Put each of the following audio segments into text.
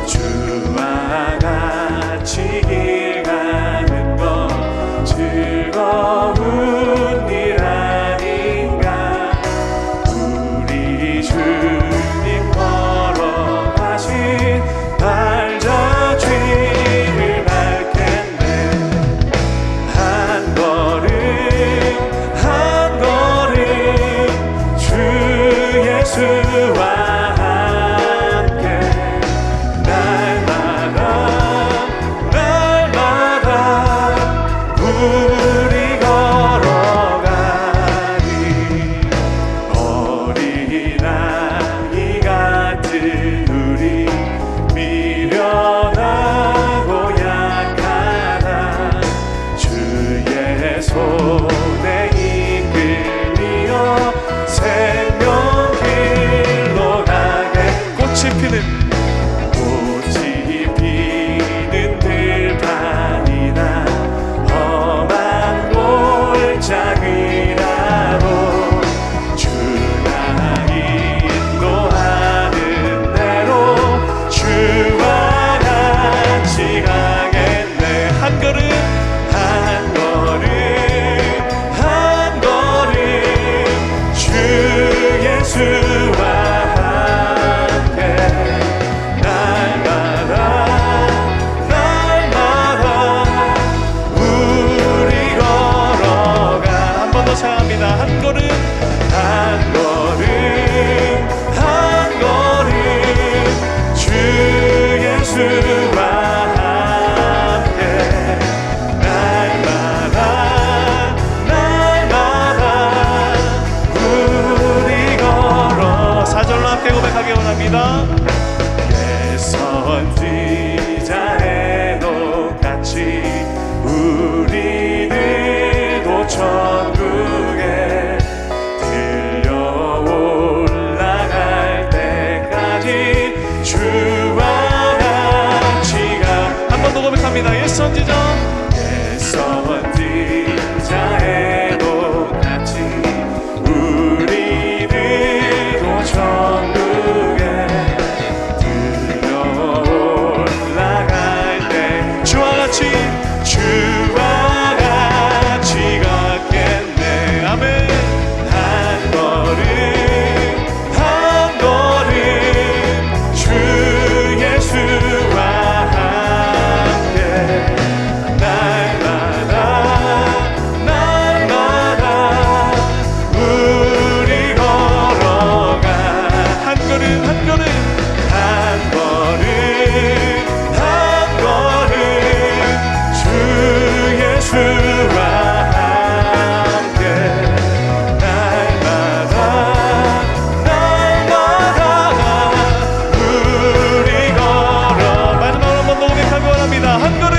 주와 같이 길 가는 것 즐거운 일 아닌가. 우리 주님 걸어가신 발자취를 밟겠네. 한 걸음 한 걸음 주 예수와 손에 이끌리어 생명길로 가게. 꽃이 피는 들판이나 험한 골짜기라도 주가 인도하는 대로 주와 같이 가겠네. 한 걸음 한 걸음 예수와 함께 날마다 우리 걸어가. 한 번 더 찬양합니다. 한 걸음 한 걸음 한 걸음 주 예수와 함께 날마다 사절로 함께 고백하기 원합니다. 옛 선지자에도 같이 우리들도 천국에 들려 올라갈 때까지 주와 같이 가. 한 번 더 고백합니다. 옛 선지자에도 같이 천국에 들려 올라갈 때 주와 같이 갔겠네. 아멘. 한 걸음 한 걸음 주 예수와 함께 날마다 우리 걸어가. 한 걸음 주 예수와 함께 날마다 우리 걸어. 마지막으로 한 번 더 고백하기 원합니다. 한 걸음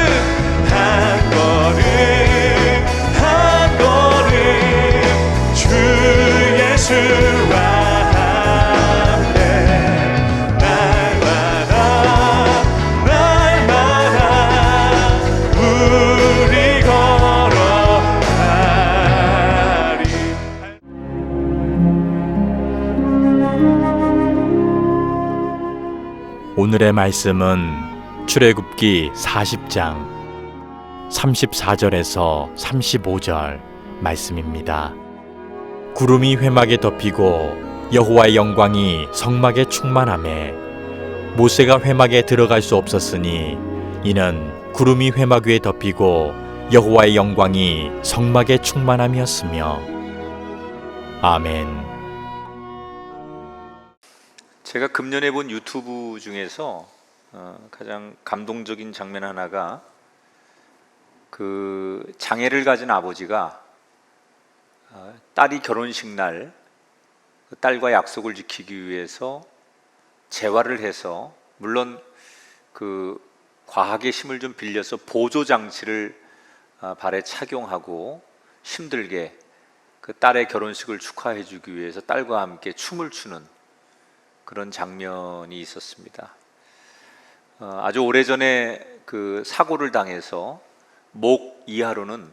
주 예수와 오늘의 말씀은 출애굽기 40장 34절에서 35절 말씀입니다. 구름이 회막에 덮이고 여호와의 영광이 성막에 충만하매 모세가 회막에 들어갈 수 없었으니 이는 구름이 회막 위에 덮이고 여호와의 영광이 성막에 충만함이었으며. 아멘. 제가 금년에 본 유튜브 중에서 가장 감동적인 장면 하나가 그 장애를 가진 아버지가 딸이 결혼식 날 그 딸과 약속을 지키기 위해서 재활을 해서, 물론 그 과학의 힘을 좀 빌려서 보조 장치를 발에 착용하고 힘들게 그 딸의 결혼식을 축하해 주기 위해서 딸과 함께 춤을 추는 그런 장면이 있었습니다. 아주 오래전에 그 사고를 당해서 목 이하로는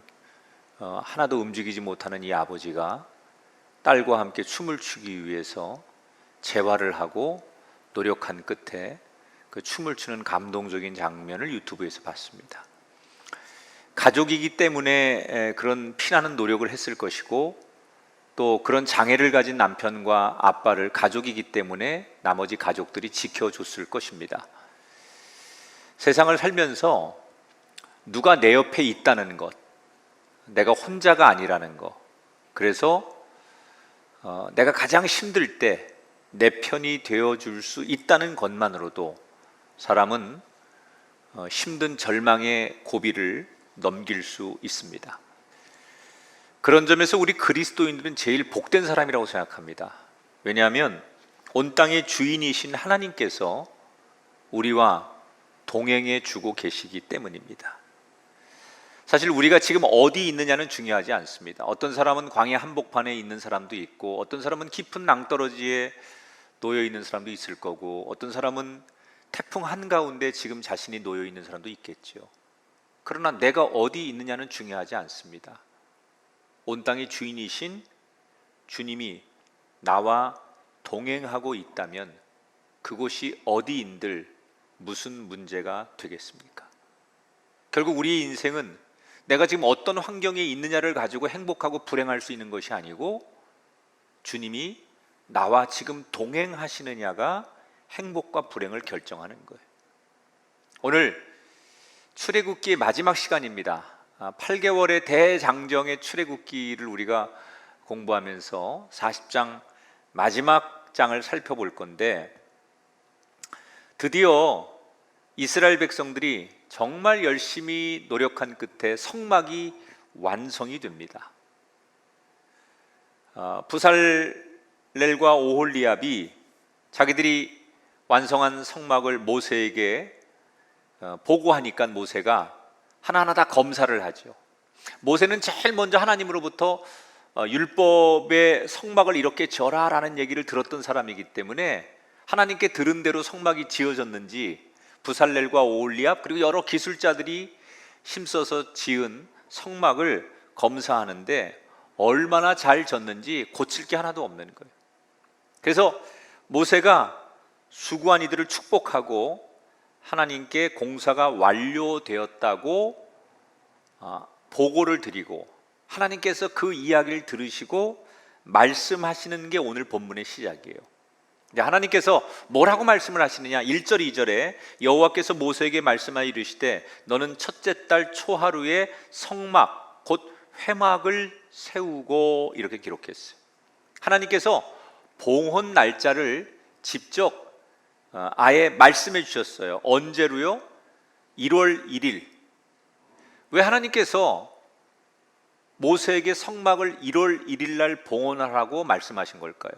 하나도 움직이지 못하는 이 아버지가 딸과 함께 춤을 추기 위해서 재활을 하고 노력한 끝에 그 춤을 추는 감동적인 장면을 유튜브에서 봤습니다. 가족이기 때문에 그런 피나는 노력을 했을 것이고, 또 그런 장애를 가진 남편과 아빠를 가족이기 때문에 나머지 가족들이 지켜줬을 것입니다. 세상을 살면서 누가 내 옆에 있다는 것, 내가 혼자가 아니라는 것, 그래서 내가 가장 힘들 때 내 편이 되어줄 수 있다는 것만으로도 사람은 힘든 절망의 고비를 넘길 수 있습니다. 그런 점에서 우리 그리스도인들은 제일 복된 사람이라고 생각합니다. 왜냐하면 온 땅의 주인이신 하나님께서 우리와 동행해 주고 계시기 때문입니다. 사실 우리가 지금 어디 있느냐는 중요하지 않습니다. 어떤 사람은 광야 한복판에 있는 사람도 있고, 어떤 사람은 깊은 낭떠러지에 놓여 있는 사람도 있을 거고, 어떤 사람은 태풍 한가운데 지금 자신이 놓여 있는 사람도 있겠죠. 그러나 내가 어디 있느냐는 중요하지 않습니다. 온 땅의 주인이신 주님이 나와 동행하고 있다면 그곳이 어디인들 무슨 문제가 되겠습니까? 결국 우리의 인생은 내가 지금 어떤 환경에 있느냐를 가지고 행복하고 불행할 수 있는 것이 아니고, 주님이 나와 지금 동행하시느냐가 행복과 불행을 결정하는 거예요. 오늘 출애굽기의 마지막 시간입니다. 8개월의 대장정의 출애굽기를 우리가 공부하면서 40장 마지막 장을 살펴볼 건데, 드디어 이스라엘 백성들이 정말 열심히 노력한 끝에 성막이 완성이 됩니다. 부살렐과 오홀리압이 자기들이 완성한 성막을 모세에게 보고하니까 모세가 하나하나 다 검사를 하죠. 모세는 제일 먼저 하나님으로부터 율법의 성막을 이렇게 지어라라는 얘기를 들었던 사람이기 때문에 하나님께 들은 대로 성막이 지어졌는지 부살렐과 오홀리압 그리고 여러 기술자들이 힘써서 지은 성막을 검사하는데 얼마나 잘 졌는지 고칠 게 하나도 없는 거예요. 그래서 모세가 수고한 이들을 축복하고 하나님께 공사가 완료되었다고 보고를 드리고, 하나님께서 그 이야기를 들으시고 말씀하시는 게 오늘 본문의 시작이에요. 하나님께서 뭐라고 말씀을 하시느냐? 1절 2절에 여호와께서 모세에게 말씀하여 이르시되 너는 첫째 달 초하루에 성막 곧 회막을 세우고, 이렇게 기록했어요. 하나님께서 봉헌 날짜를 직접 아예 말씀해 주셨어요. 언제로요? 1월 1일. 왜 하나님께서 모세에게 성막을 1월 1일 날 봉헌하라고 말씀하신 걸까요?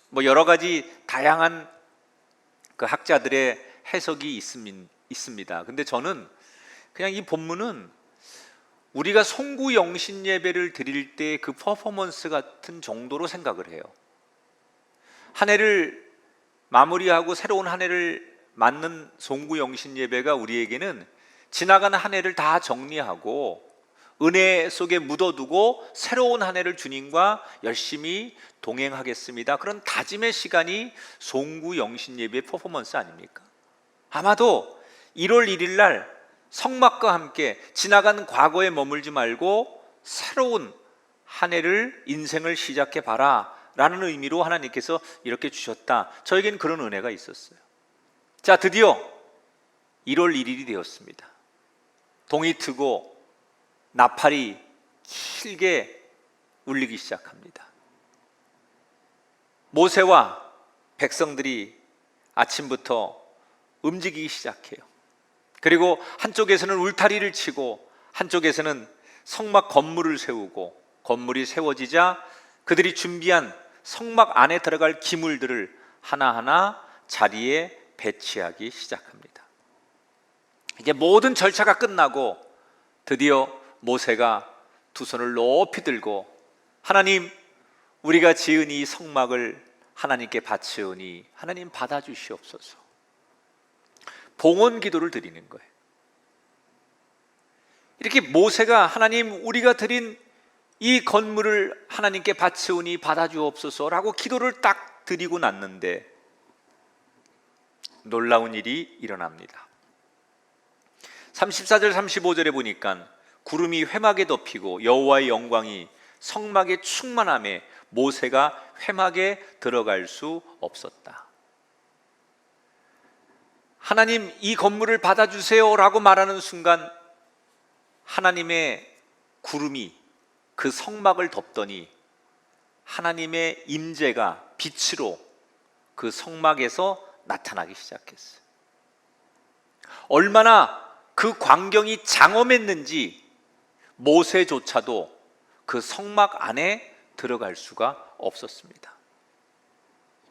뭐 여러 가지 다양한 그 학자들의 해석이 있습니다. 근데 저는 그냥 이 본문은 우리가 송구 영신 예배를 드릴 때 그 퍼포먼스 같은 정도로 생각을 해요. 한 해를 마무리하고 새로운 한 해를 맞는 송구 영신 예배가 우리에게는 지나가는 한 해를 다 정리하고 은혜 속에 묻어두고 새로운 한 해를 주님과 열심히 동행하겠습니다, 그런 다짐의 시간이 송구 영신 예배의 퍼포먼스 아닙니까? 아마도 1월 1일 날 성막과 함께 지나간 과거에 머물지 말고 새로운 한 해를, 인생을 시작해 봐라 라는 의미로 하나님께서 이렇게 주셨다. 저에게는 그런 은혜가 있었어요. 자, 드디어 1월 1일이 되었습니다. 동이 트고 나팔이 길게 울리기 시작합니다. 모세와 백성들이 아침부터 움직이기 시작해요. 그리고 한쪽에서는 울타리를 치고 한쪽에서는 성막 건물을 세우고, 건물이 세워지자 그들이 준비한 성막 안에 들어갈 기물들을 하나하나 자리에 배치하기 시작합니다. 이제 모든 절차가 끝나고 드디어 모세가 두 손을 높이 들고 하나님, 우리가 지은 이 성막을 하나님께 바치오니 하나님 받아주시옵소서, 봉헌 기도를 드리는 거예요. 이렇게 모세가 하나님, 우리가 드린 이 건물을 하나님께 바치오니 받아주옵소서라고 기도를 딱 드리고 났는데, 놀라운 일이 일어납니다. 34절 35절에 보니까 구름이 회막에 덮이고 여호와의 영광이 성막에 충만함에 모세가 회막에 들어갈 수 없었다. 하나님, 이 건물을 받아주세요 라고 말하는 순간 하나님의 구름이 그 성막을 덮더니 하나님의 임재가 빛으로 그 성막에서 나타나기 시작했어요. 얼마나 그 광경이 장엄했는지 모세조차도 그 성막 안에 들어갈 수가 없었습니다.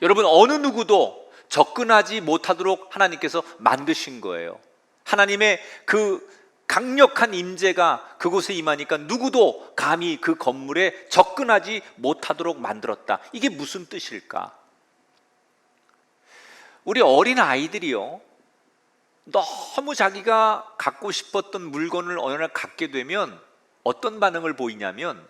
여러분, 어느 누구도 접근하지 못하도록 하나님께서 만드신 거예요. 하나님의 그 강력한 임재가 그곳에 임하니까 누구도 감히 그 건물에 접근하지 못하도록 만들었다. 이게 무슨 뜻일까? 우리 어린 아이들이요, 너무 자기가 갖고 싶었던 물건을 어느 날 갖게 되면 어떤 반응을 보이냐면,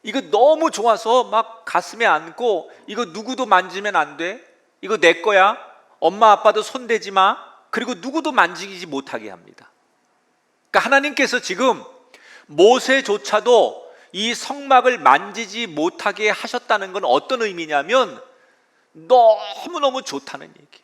이거 너무 좋아서 막 가슴에 안고 이거 누구도 만지면 안 돼, 이거 내 거야, 엄마 아빠도 손대지 마, 그리고 누구도 만지지 못하게 합니다. 그러니까 하나님께서 지금 모세조차도 이 성막을 만지지 못하게 하셨다는 건 어떤 의미냐면 너무너무 좋다는 얘기예요.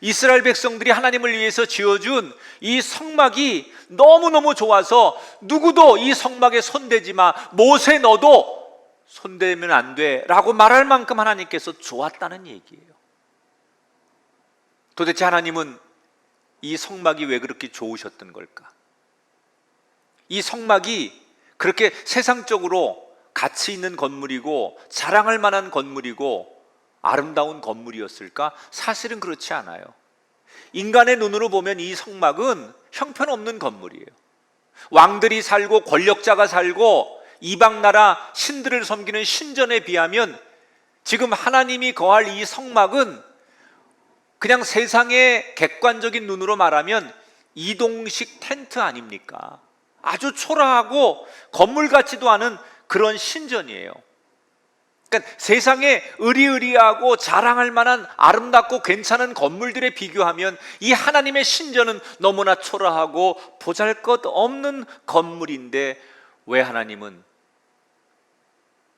이스라엘 백성들이 하나님을 위해서 지어준 이 성막이 너무너무 좋아서 누구도 이 성막에 손대지 마, 모세 너도 손대면 안 돼 라고 말할 만큼 하나님께서 좋았다는 얘기예요. 도대체 하나님은 이 성막이 왜 그렇게 좋으셨던 걸까? 이 성막이 그렇게 세상적으로 가치 있는 건물이고 자랑할 만한 건물이고 아름다운 건물이었을까? 사실은 그렇지 않아요. 인간의 눈으로 보면 이 성막은 형편없는 건물이에요. 왕들이 살고 권력자가 살고 이방 나라 신들을 섬기는 신전에 비하면 지금 하나님이 거할 이 성막은 그냥 세상의 객관적인 눈으로 말하면 이동식 텐트 아닙니까? 아주 초라하고 건물 같지도 않은 그런 신전이에요. 그러니까 세상에 의리의리하고 자랑할 만한 아름답고 괜찮은 건물들에 비교하면 이 하나님의 신전은 너무나 초라하고 보잘것없는 건물인데 왜 하나님은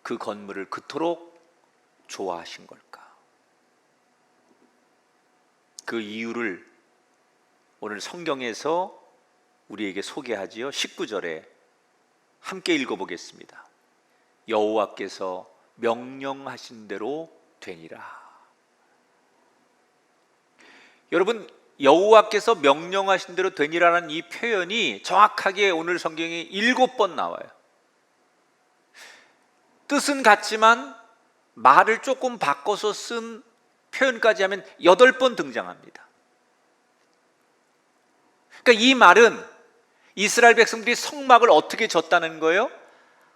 그 건물을 그토록 좋아하신 걸까? 그 이유를 오늘 성경에서 우리에게 소개하지요. 19절에 함께 읽어보겠습니다. 여호와께서 명령하신 대로 되니라. 여러분, 여호와께서 명령하신 대로 되니라는 이 표현이 정확하게 오늘 성경에 7번 나와요. 뜻은 같지만 말을 조금 바꿔서 쓴 표현까지 하면 8번 등장합니다. 그러니까 이 말은 이스라엘 백성들이 성막을 어떻게 졌다는 거예요?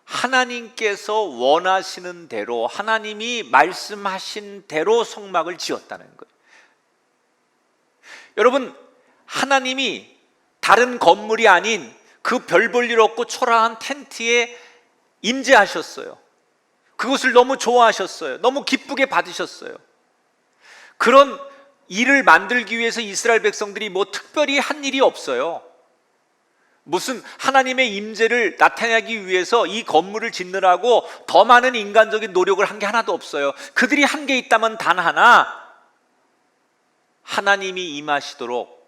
하나님께서 원하시는 대로, 하나님이 말씀하신 대로 성막을 지었다는 거예요. 여러분, 하나님이 다른 건물이 아닌 그 별 볼 일 없고 초라한 텐트에 임재하셨어요. 그것을 너무 좋아하셨어요. 너무 기쁘게 받으셨어요. 그런 일을 만들기 위해서 이스라엘 백성들이 뭐 특별히 한 일이 없어요. 무슨 하나님의 임재를 나타내기 위해서 이 건물을 짓느라고 더 많은 인간적인 노력을 한 게 하나도 없어요. 그들이 한 게 있다면 단 하나, 하나님이 임하시도록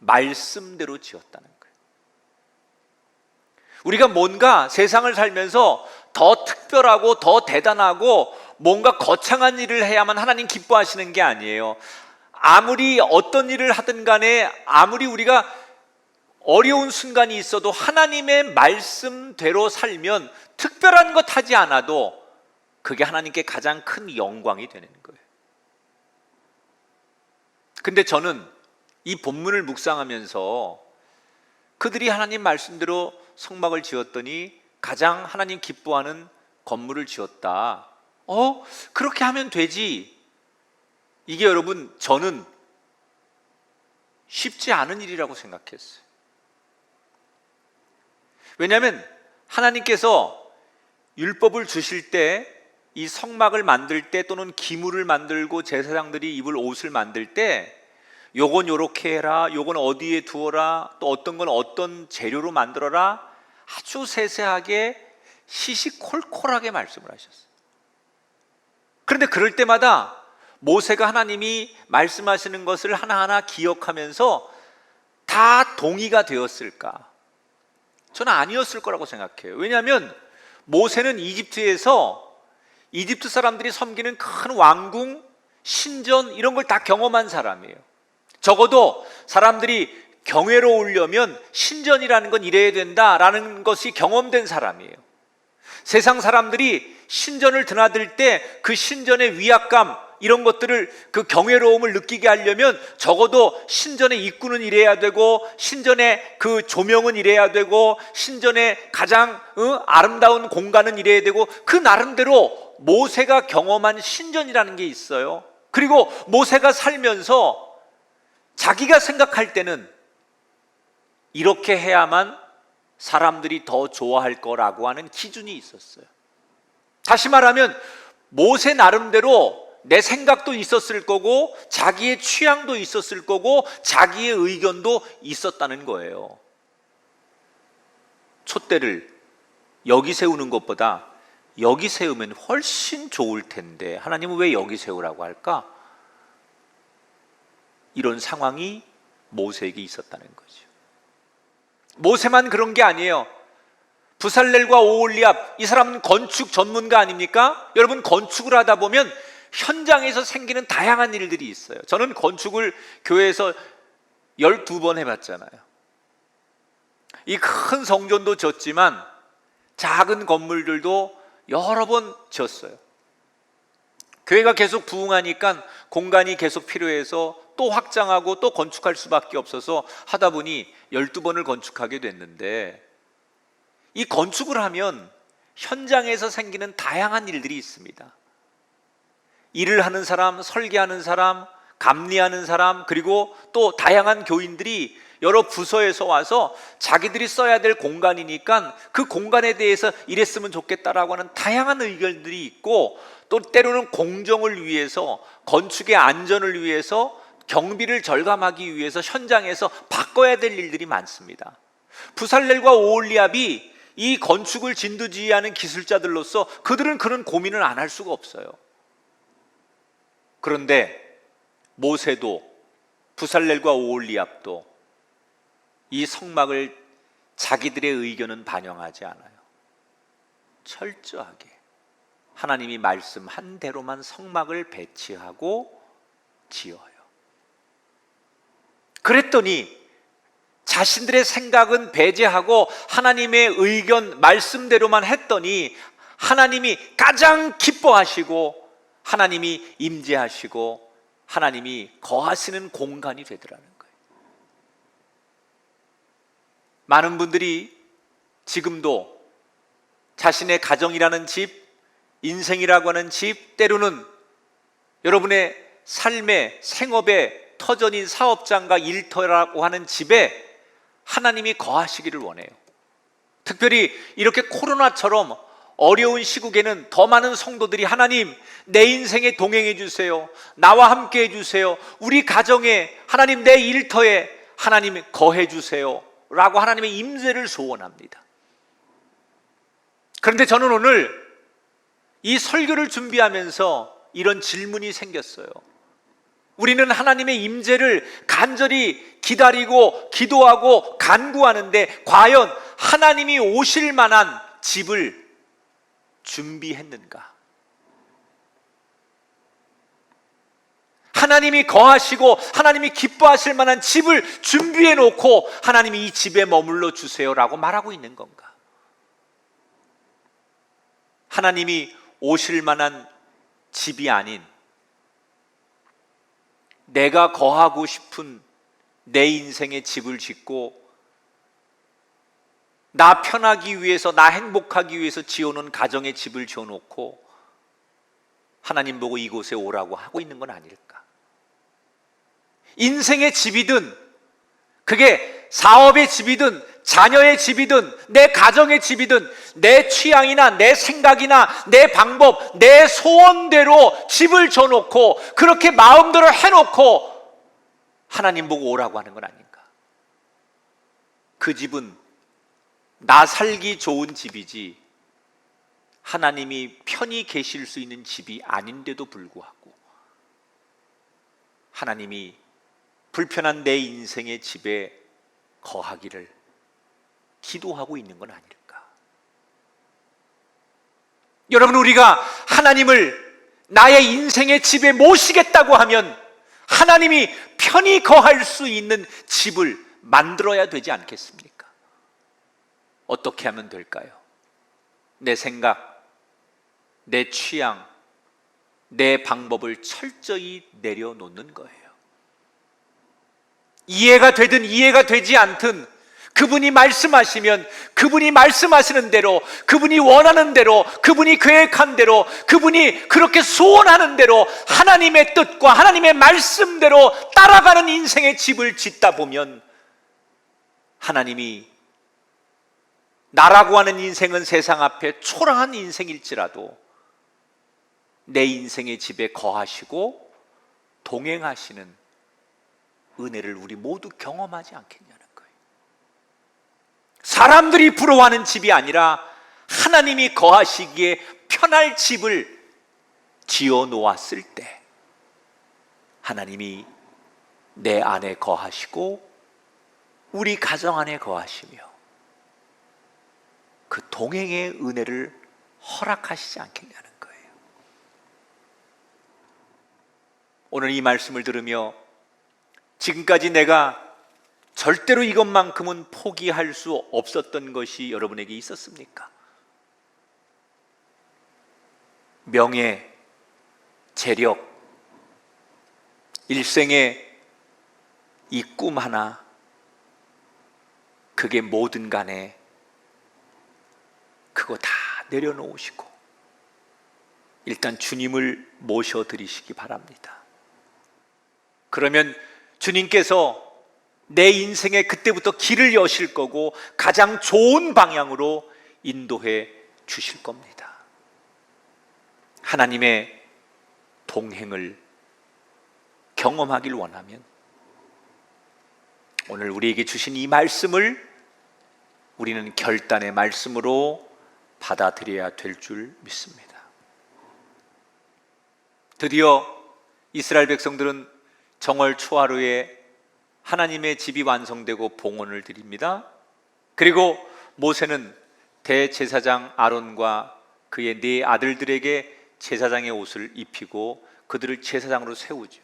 말씀대로 지었다는 거예요. 우리가 뭔가 세상을 살면서 더 특별하고 더 대단하고 뭔가 거창한 일을 해야만 하나님 기뻐하시는 게 아니에요. 아무리 어떤 일을 하든 간에, 아무리 우리가 어려운 순간이 있어도 하나님의 말씀대로 살면 특별한 것 하지 않아도 그게 하나님께 가장 큰 영광이 되는 거예요. 근데 저는 이 본문을 묵상하면서 그들이 하나님 말씀대로 성막을 지었더니 가장 하나님 기뻐하는 건물을 지었다. 그렇게 하면 되지. 이게 여러분, 저는 쉽지 않은 일이라고 생각했어요. 왜냐하면 하나님께서 율법을 주실 때 이 성막을 만들 때 또는 기물을 만들고 제사장들이 입을 옷을 만들 때 요건 요렇게 해라, 요건 어디에 두어라, 또 어떤 건 어떤 재료로 만들어라, 아주 세세하게 시시콜콜하게 말씀을 하셨어요. 그런데 그럴 때마다 모세가 하나님이 말씀하시는 것을 하나하나 기억하면서 다 동의가 되었을까? 저는 아니었을 거라고 생각해요. 왜냐하면 모세는 이집트에서 이집트 사람들이 섬기는 큰 왕궁, 신전 이런 걸 다 경험한 사람이에요. 적어도 사람들이 경외로우려면 신전이라는 건 이래야 된다라는 것이 경험된 사람이에요. 세상 사람들이 신전을 드나들 때 그 신전의 위압감 이런 것들을, 그 경외로움을 느끼게 하려면 적어도 신전의 입구는 이래야 되고, 신전의 그 조명은 이래야 되고, 신전의 가장 아름다운 공간은 이래야 되고, 그 나름대로 모세가 경험한 신전이라는 게 있어요. 그리고 모세가 살면서 자기가 생각할 때는 이렇게 해야만 사람들이 더 좋아할 거라고 하는 기준이 있었어요. 다시 말하면 모세 나름대로 내 생각도 있었을 거고, 자기의 취향도 있었을 거고, 자기의 의견도 있었다는 거예요. 촛대를 여기 세우는 것보다 여기 세우면 훨씬 좋을 텐데 하나님은 왜 여기 세우라고 할까? 이런 상황이 모세에게 있었다는 거죠. 모세만 그런 게 아니에요. 부살렐과 오홀리압, 이 사람은 건축 전문가 아닙니까? 여러분, 건축을 하다 보면 현장에서 생기는 다양한 일들이 있어요. 저는 건축을 교회에서 12번 해봤잖아요. 이 큰 성전도 졌지만 작은 건물들도 여러 번 지었어요. 교회가 계속 부흥하니까 공간이 계속 필요해서 또 확장하고 또 건축할 수밖에 없어서 하다 보니 12번을 건축하게 됐는데, 이 건축을 하면 현장에서 생기는 다양한 일들이 있습니다. 일을 하는 사람, 설계하는 사람, 감리하는 사람, 그리고 또 다양한 교인들이 여러 부서에서 와서 자기들이 써야 될 공간이니까 그 공간에 대해서 이랬으면 좋겠다라고 하는 다양한 의견들이 있고, 또 때로는 공정을 위해서, 건축의 안전을 위해서, 경비를 절감하기 위해서 현장에서 바꿔야 될 일들이 많습니다. 부살렐과 오홀리압이 이 건축을 진두지휘하는 기술자들로서 그들은 그런 고민을 안 할 수가 없어요. 그런데 모세도 부살렐과 오홀리압도 이 성막을 자기들의 의견은 반영하지 않아요. 철저하게 하나님이 말씀한 대로만 성막을 배치하고 지어요. 그랬더니 자신들의 생각은 배제하고 하나님의 의견, 말씀대로만 했더니 하나님이 가장 기뻐하시고, 하나님이 임재하시고, 하나님이 거하시는 공간이 되더라는 거예요. 많은 분들이 지금도 자신의 가정이라는 집, 인생이라고 하는 집, 때로는 여러분의 삶의 생업의 터전인 사업장과 일터라고 하는 집에 하나님이 거하시기를 원해요. 특별히 이렇게 코로나처럼 어려운 시국에는 더 많은 성도들이 하나님, 내 인생에 동행해 주세요. 나와 함께 해 주세요. 우리 가정에, 하나님 내 일터에 하나님 거해 주세요 라고 하나님의 임재를 소원합니다. 그런데 저는 오늘 이 설교를 준비하면서 이런 질문이 생겼어요. 우리는 하나님의 임재를 간절히 기다리고 기도하고 간구하는데 과연 하나님이 오실 만한 집을 준비했는가? 하나님이 거하시고 하나님이 기뻐하실 만한 집을 준비해 놓고 하나님이 이 집에 머물러 주세요라고 말하고 있는 건가? 하나님이 오실 만한 집이 아닌 내가 거하고 싶은 내 인생의 집을 짓고 나 편하기 위해서, 나 행복하기 위해서 지어놓은 가정의 집을 지어놓고 하나님 보고 이곳에 오라고 하고 있는 건 아닐까? 인생의 집이든 그게 사업의 집이든 자녀의 집이든 내 가정의 집이든 내 취향이나 내 생각이나 내 방법, 내 소원대로 집을 줘놓고 그렇게 마음대로 해놓고 하나님 보고 오라고 하는 건 아닌가? 그 집은 나 살기 좋은 집이지 하나님이 편히 계실 수 있는 집이 아닌데도 불구하고 하나님이 불편한 내 인생의 집에 거하기를 기도하고 있는 건 아닐까? 여러분, 우리가 하나님을 나의 인생의 집에 모시겠다고 하면 하나님이 편히 거할 수 있는 집을 만들어야 되지 않겠습니까? 어떻게 하면 될까요? 내 생각, 내 취향, 내 방법을 철저히 내려놓는 거예요. 이해가 되든 이해가 되지 않든 그분이 말씀하시면 그분이 말씀하시는 대로, 그분이 원하는 대로, 그분이 계획한 대로, 그분이 그렇게 소원하는 대로 하나님의 뜻과 하나님의 말씀대로 따라가는 인생의 집을 짓다 보면 하나님이 나라고 하는 인생은 세상 앞에 초라한 인생일지라도 내 인생의 집에 거하시고 동행하시는 은혜를 우리 모두 경험하지 않겠냐는 거예요. 사람들이 부러워하는 집이 아니라 하나님이 거하시기에 편할 집을 지어 놓았을 때 하나님이 내 안에 거하시고 우리 가정 안에 거하시며 그 동행의 은혜를 허락하시지 않겠냐는 거예요. 오늘 이 말씀을 들으며 지금까지 내가 절대로 이것만큼은 포기할 수 없었던 것이 여러분에게 있었습니까? 명예, 재력, 일생의 이 꿈 하나, 그게 뭐든 간에 그거 다 내려놓으시고 일단 주님을 모셔드리시기 바랍니다. 그러면 주님께서 내 인생에 그때부터 길을 여실 거고 가장 좋은 방향으로 인도해 주실 겁니다. 하나님의 동행을 경험하길 원하면 오늘 우리에게 주신 이 말씀을 우리는 결단의 말씀으로 받아들여야 될 줄 믿습니다. 드디어 이스라엘 백성들은 정월 초하루에 하나님의 집이 완성되고 봉헌을 드립니다. 그리고 모세는 대제사장 아론과 그의 네 아들들에게 제사장의 옷을 입히고 그들을 제사장으로 세우죠.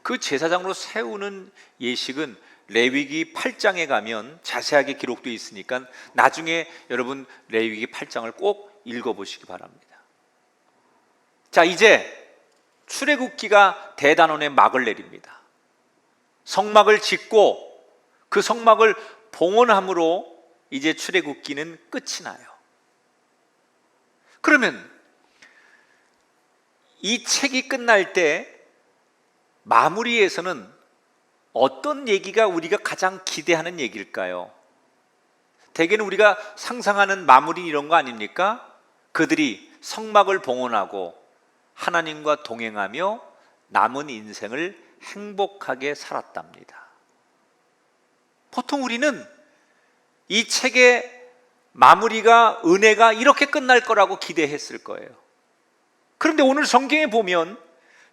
그 제사장으로 세우는 예식은 레위기 8장에 가면 자세하게 기록되어 있으니까 나중에 여러분 레위기 8장을 꼭 읽어보시기 바랍니다. 자, 이제 출애굽기가 대단원의 막을 내립니다. 성막을 짓고 그 성막을 봉헌함으로 이제 출애굽기는 끝이 나요. 그러면 이 책이 끝날 때 마무리에서는 어떤 얘기가 우리가 가장 기대하는 얘기일까요? 대개는 우리가 상상하는 마무리 이런 거 아닙니까? 그들이 성막을 봉헌하고 하나님과 동행하며 남은 인생을 행복하게 살았답니다. 보통 우리는 이 책의 마무리가 은혜가 이렇게 끝날 거라고 기대했을 거예요. 그런데 오늘 성경에 보면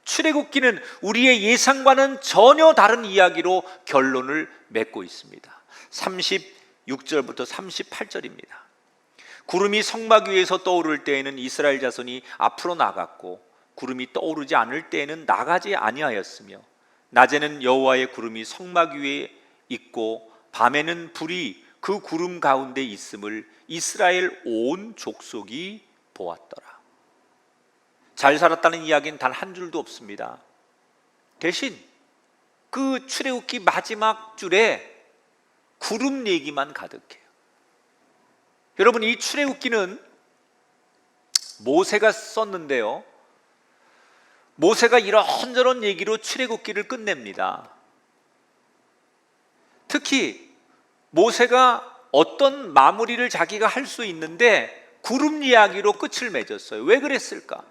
출애굽기는 우리의 예상과는 전혀 다른 이야기로 결론을 맺고 있습니다. 36절부터 38절입니다. 구름이 성막 위에서 떠오를 때에는 이스라엘 자손이 앞으로 나갔고 구름이 떠오르지 않을 때에는 나가지 아니하였으며 낮에는 여호와의 구름이 성막 위에 있고 밤에는 불이 그 구름 가운데 있음을 이스라엘 온 족속이 보았더라. 잘 살았다는 이야기는 단 한 줄도 없습니다. 대신 그 출애굽기 마지막 줄에 구름 얘기만 가득해요. 여러분, 이 출애굽기는 모세가 썼는데요, 모세가 이런저런 얘기로 출애굽기를 끝냅니다. 특히 모세가 어떤 마무리를 자기가 할 수 있는데 구름 이야기로 끝을 맺었어요. 왜 그랬을까?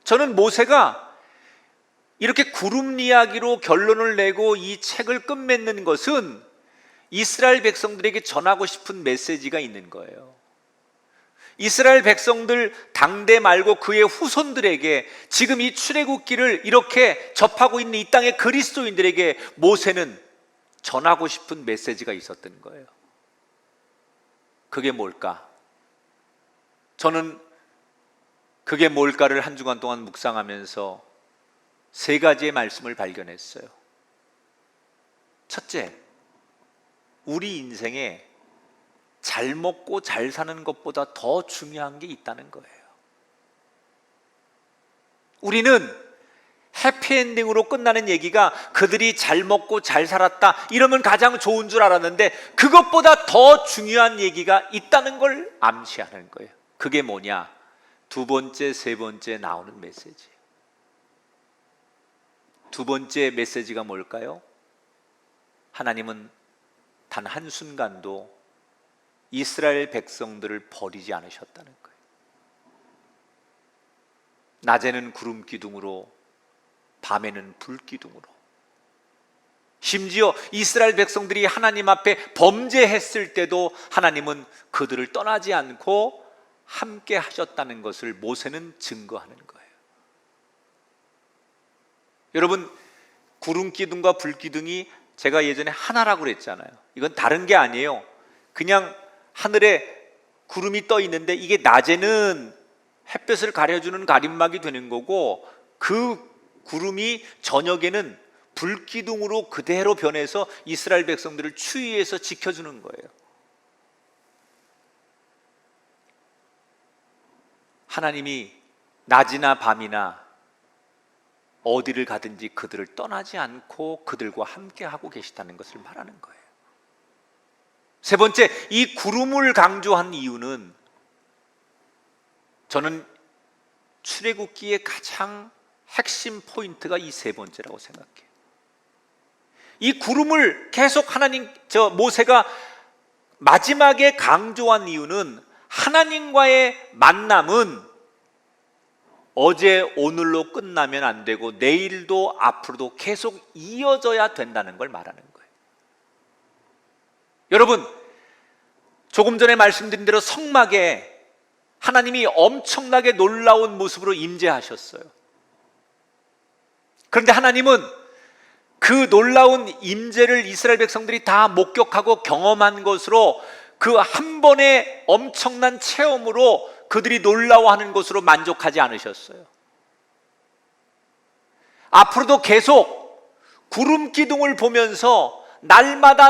저는 모세가 이렇게 구름 이야기로 결론을 내고 이 책을 끝맺는 것은 이스라엘 백성들에게 전하고 싶은 메시지가 있는 거예요. 이스라엘 백성들 당대 말고 그의 후손들에게 지금 이 출애굽기를 이렇게 접하고 있는 이 땅의 그리스도인들에게 모세는 전하고 싶은 메시지가 있었던 거예요. 그게 뭘까? 저는 그게 뭘까를 한 주간 동안 묵상하면서 세 가지의 말씀을 발견했어요. 첫째, 우리 인생에 잘 먹고 잘 사는 것보다 더 중요한 게 있다는 거예요. 우리는 해피엔딩으로 끝나는 얘기가 그들이 잘 먹고 잘 살았다 이러면 가장 좋은 줄 알았는데 그것보다 더 중요한 얘기가 있다는 걸 암시하는 거예요. 그게 뭐냐? 두 번째, 세 번째 나오는 메시지. 두 번째 메시지가 뭘까요? 하나님은 단 한순간도 이스라엘 백성들을 버리지 않으셨다는 거예요. 낮에는 구름 기둥으로, 밤에는 불 기둥으로. 심지어 이스라엘 백성들이 하나님 앞에 범죄했을 때도 하나님은 그들을 떠나지 않고 함께 하셨다는 것을 모세는 증거하는 거예요. 여러분, 구름 기둥과 불 기둥이 제가 예전에 하나라고 그랬잖아요. 이건 다른 게 아니에요. 그냥 하늘에 구름이 떠 있는데 이게 낮에는 햇볕을 가려주는 가림막이 되는 거고 그 구름이 저녁에는 불기둥으로 그대로 변해서 이스라엘 백성들을 추위에서 지켜주는 거예요. 하나님이 낮이나 밤이나 어디를 가든지 그들을 떠나지 않고 그들과 함께 하고 계시다는 것을 말하는 거예요. 세 번째, 이 구름을 강조한 이유는 저는 출애굽기의 가장 핵심 포인트가 이 세 번째라고 생각해요. 이 구름을 계속 모세가 마지막에 강조한 이유는 하나님과의 만남은 어제 오늘로 끝나면 안 되고 내일도 앞으로도 계속 이어져야 된다는 걸 말하는 거예요. 여러분, 조금 전에 말씀드린 대로 성막에 하나님이 엄청나게 놀라운 모습으로 임재하셨어요. 그런데 하나님은 그 놀라운 임재를 이스라엘 백성들이 다 목격하고 경험한 것으로 그 한 번의 엄청난 체험으로 그들이 놀라워하는 것으로 만족하지 않으셨어요. 앞으로도 계속 구름 기둥을 보면서 날마다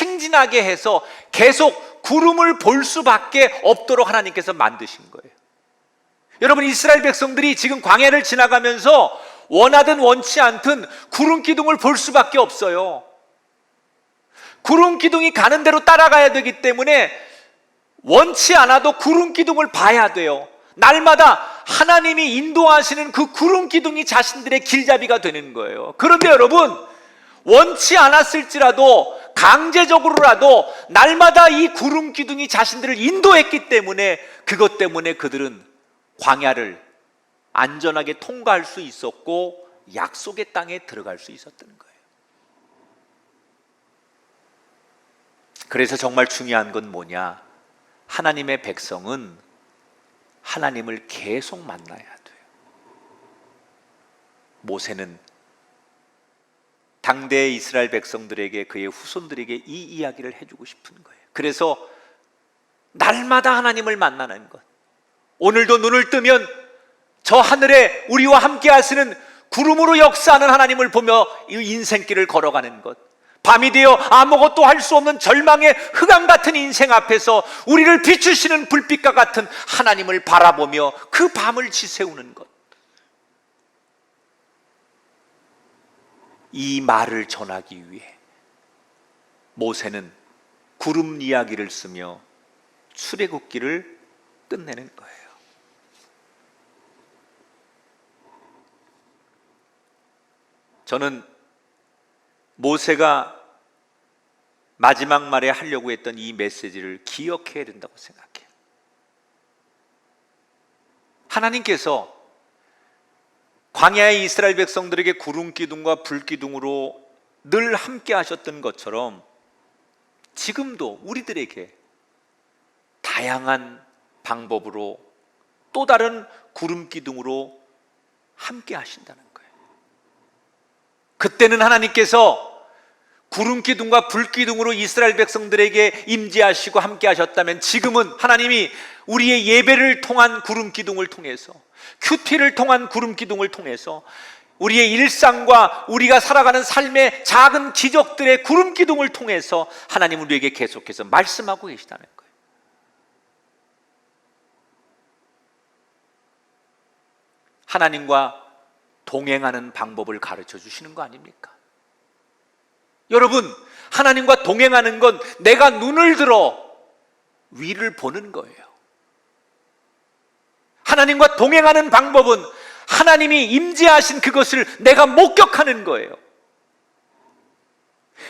행진하게 해서 계속 구름을 볼 수밖에 없도록 하나님께서 만드신 거예요. 여러분, 이스라엘 백성들이 지금 광야를 지나가면서 원하든 원치 않든 구름 기둥을 볼 수밖에 없어요. 구름 기둥이 가는 대로 따라가야 되기 때문에 원치 않아도 구름 기둥을 봐야 돼요. 날마다 하나님이 인도하시는 그 구름 기둥이 자신들의 길잡이가 되는 거예요. 그런데 여러분, 원치 않았을지라도 강제적으로라도 날마다 이 구름 기둥이 자신들을 인도했기 때문에 그것 때문에 그들은 광야를 안전하게 통과할 수 있었고 약속의 땅에 들어갈 수 있었던 거예요. 그래서 정말 중요한 건 뭐냐? 하나님의 백성은 하나님을 계속 만나야 돼요. 모세는 당대의 이스라엘 백성들에게, 그의 후손들에게 이 이야기를 해주고 싶은 거예요. 그래서 날마다 하나님을 만나는 것. 오늘도 눈을 뜨면 저 하늘에 우리와 함께 하시는 구름으로 역사하는 하나님을 보며 이 인생길을 걸어가는 것. 밤이 되어 아무것도 할 수 없는 절망의 흑암 같은 인생 앞에서 우리를 비추시는 불빛과 같은 하나님을 바라보며 그 밤을 지새우는 것. 이 말을 전하기 위해 모세는 구름 이야기를 쓰며 출애굽기를 끝내는 거예요. 저는 모세가 마지막 말에 하려고 했던 이 메시지를 기억해야 된다고 생각해요. 하나님께서 광야의 이스라엘 백성들에게 구름 기둥과 불 기둥으로 늘 함께 하셨던 것처럼 지금도 우리들에게 다양한 방법으로 또 다른 구름 기둥으로 함께 하신다는 거예요. 그때는 하나님께서 구름 기둥과 불 기둥으로 이스라엘 백성들에게 임재하시고 함께 하셨다면, 지금은 하나님이 우리의 예배를 통한 구름 기둥을 통해서, 큐티를 통한 구름 기둥을 통해서 우리의 일상과 우리가 살아가는 삶의 작은 기적들의 구름 기둥을 통해서 하나님 우리에게 계속해서 말씀하고 계시다는 거예요. 하나님과 동행하는 방법을 가르쳐 주시는 거 아닙니까? 여러분, 하나님과 동행하는 건 내가 눈을 들어 위를 보는 거예요. 하나님과 동행하는 방법은 하나님이 임재하신 그것을 내가 목격하는 거예요.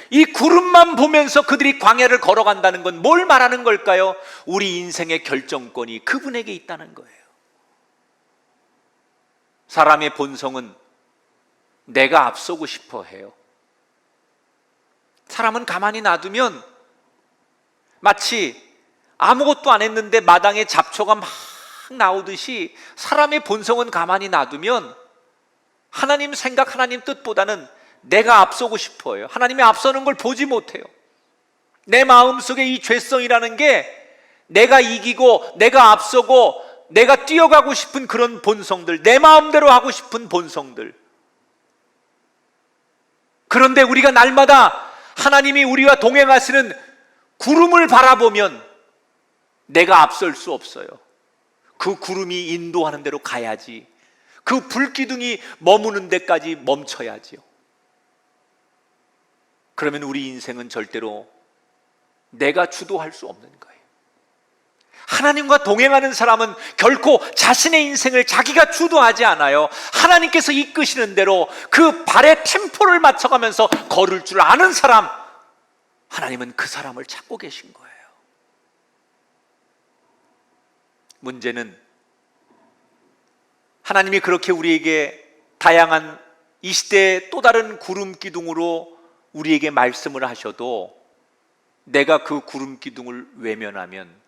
이 구름만 보면서 그들이 광야를 걸어간다는 건 뭘 말하는 걸까요? 우리 인생의 결정권이 그분에게 있다는 거예요. 사람의 본성은 내가 앞서고 싶어 해요. 사람은 가만히 놔두면 마치 아무것도 안 했는데 마당에 잡초가 막 나오듯이, 사람의 본성은 가만히 놔두면 하나님 생각, 하나님 뜻보다는 내가 앞서고 싶어 해요. 하나님이 앞서는 걸 보지 못해요. 내 마음속에 이 죄성이라는 게 내가 이기고 내가 앞서고 내가 뛰어가고 싶은 그런 본성들, 내 마음대로 하고 싶은 본성들. 그런데 우리가 날마다 하나님이 우리와 동행하시는 구름을 바라보면 내가 앞설 수 없어요. 그 구름이 인도하는 대로 가야지. 그 불기둥이 머무는 데까지 멈춰야지요. 그러면 우리 인생은 절대로 내가 주도할 수 없는 거예요. 하나님과 동행하는 사람은 결코 자신의 인생을 자기가 주도하지 않아요. 하나님께서 이끄시는 대로 그 발의 템포를 맞춰가면서 걸을 줄 아는 사람, 하나님은 그 사람을 찾고 계신 거예요. 문제는 하나님이 그렇게 우리에게 다양한 이 시대의 또 다른 구름 기둥으로 우리에게 말씀을 하셔도 내가 그 구름 기둥을 외면하면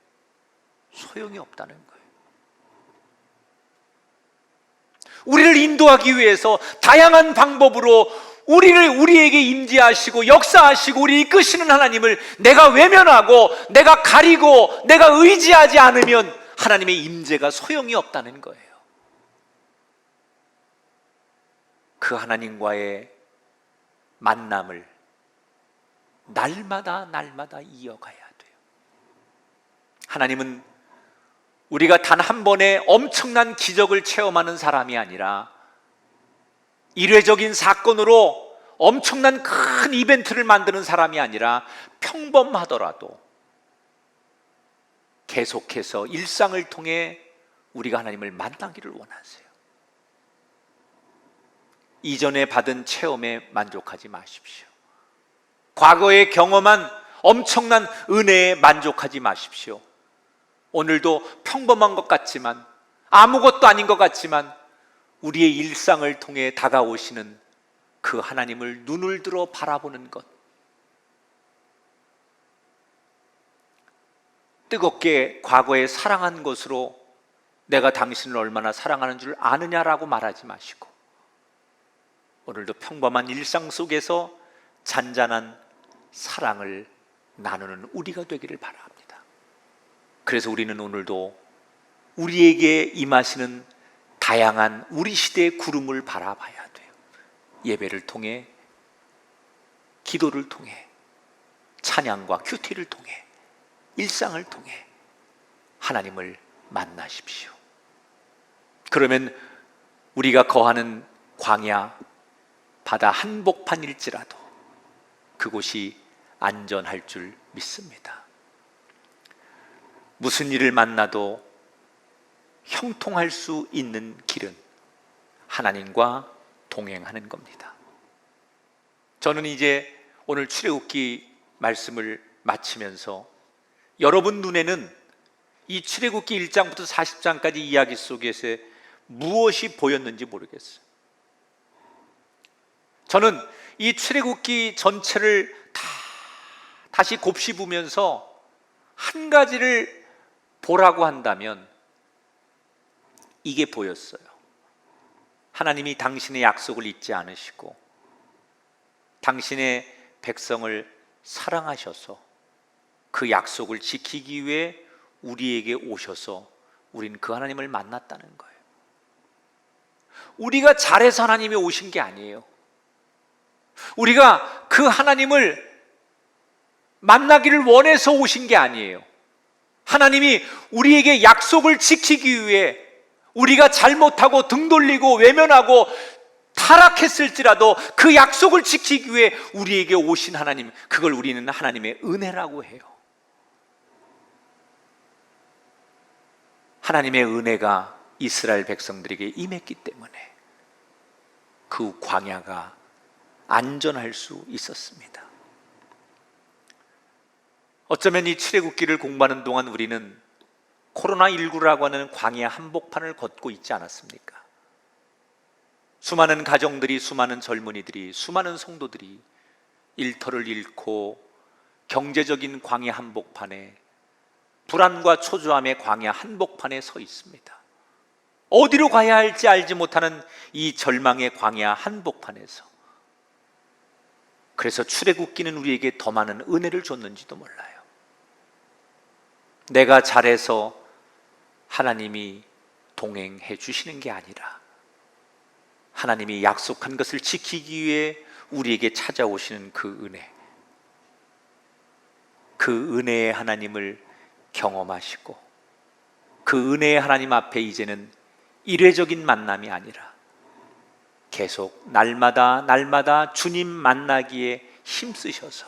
소용이 없다는 거예요. 우리를 인도하기 위해서 다양한 방법으로 우리에게 임재하시고 역사하시고 우리 이끄시는 하나님을 내가 외면하고 내가 가리고 내가 의지하지 않으면 하나님의 임재가 소용이 없다는 거예요. 그 하나님과의 만남을 날마다 이어가야 돼요. 하나님은 우리가 단 한 번에 엄청난 기적을 체험하는 사람이 아니라 일회적인 사건으로 엄청난 큰 이벤트를 만드는 사람이 아니라 평범하더라도 계속해서 일상을 통해 우리가 하나님을 만나기를 원하세요. 이전에 받은 체험에 만족하지 마십시오. 과거에 경험한 엄청난 은혜에 만족하지 마십시오. 오늘도 평범한 것 같지만, 아무것도 아닌 것 같지만 우리의 일상을 통해 다가오시는 그 하나님을 눈을 들어 바라보는 것, 뜨겁게 과거에 사랑한 것으로 내가 당신을 얼마나 사랑하는 줄 아느냐라고 말하지 마시고 오늘도 평범한 일상 속에서 잔잔한 사랑을 나누는 우리가 되기를 바랍니다. 그래서 우리는 오늘도 우리에게 임하시는 다양한 우리 시대의 구름을 바라봐야 돼요. 예배를 통해, 기도를 통해, 찬양과 큐티를 통해, 일상을 통해 하나님을 만나십시오. 그러면 우리가 거하는 광야, 바다 한복판일지라도 그곳이 안전할 줄 믿습니다. 무슨 일을 만나도 형통할 수 있는 길은 하나님과 동행하는 겁니다. 저는 이제 오늘 출애굽기 말씀을 마치면서 여러분 눈에는 이 출애굽기 1장부터 40장까지 이야기 속에서 무엇이 보였는지 모르겠어요. 저는 이 출애굽기 전체를 다시 곱씹으면서 한 가지를 보라고 한다면 이게 보였어요. 하나님이 당신의 약속을 잊지 않으시고 당신의 백성을 사랑하셔서 그 약속을 지키기 위해 우리에게 오셔서 우린 그 하나님을 만났다는 거예요. 우리가 잘해서 하나님이 오신 게 아니에요. 우리가 그 하나님을 만나기를 원해서 오신 게 아니에요. 하나님이 우리에게 약속을 지키기 위해 우리가 잘못하고 등 돌리고 외면하고 타락했을지라도 그 약속을 지키기 위해 우리에게 오신 하나님, 그걸 우리는 하나님의 은혜라고 해요. 하나님의 은혜가 이스라엘 백성들에게 임했기 때문에 그 광야가 안전할 수 있었습니다. 어쩌면 이 출애굽기를 공부하는 동안 우리는 코로나19라고 하는 광야 한복판을 걷고 있지 않았습니까? 수많은 가정들이, 수많은 젊은이들이, 수많은 성도들이 일터를 잃고 경제적인 광야 한복판에, 불안과 초조함의 광야 한복판에 서 있습니다. 어디로 가야 할지 알지 못하는 이 절망의 광야 한복판에서, 그래서 출애굽기는 우리에게 더 많은 은혜를 줬는지도 몰라요. 내가 잘해서 하나님이 동행해 주시는 게 아니라 하나님이 약속한 것을 지키기 위해 우리에게 찾아오시는 그 은혜, 그 은혜의 하나님을 경험하시고 그 은혜의 하나님 앞에 이제는 일회적인 만남이 아니라 계속 날마다 주님 만나기에 힘쓰셔서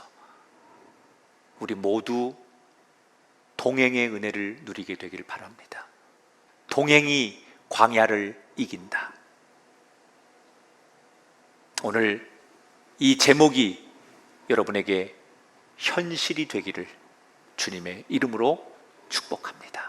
우리 모두 동행의 은혜를 누리게 되기를 바랍니다. 동행이 광야를 이긴다. 오늘 이 제목이 여러분에게 현실이 되기를 주님의 이름으로 축복합니다.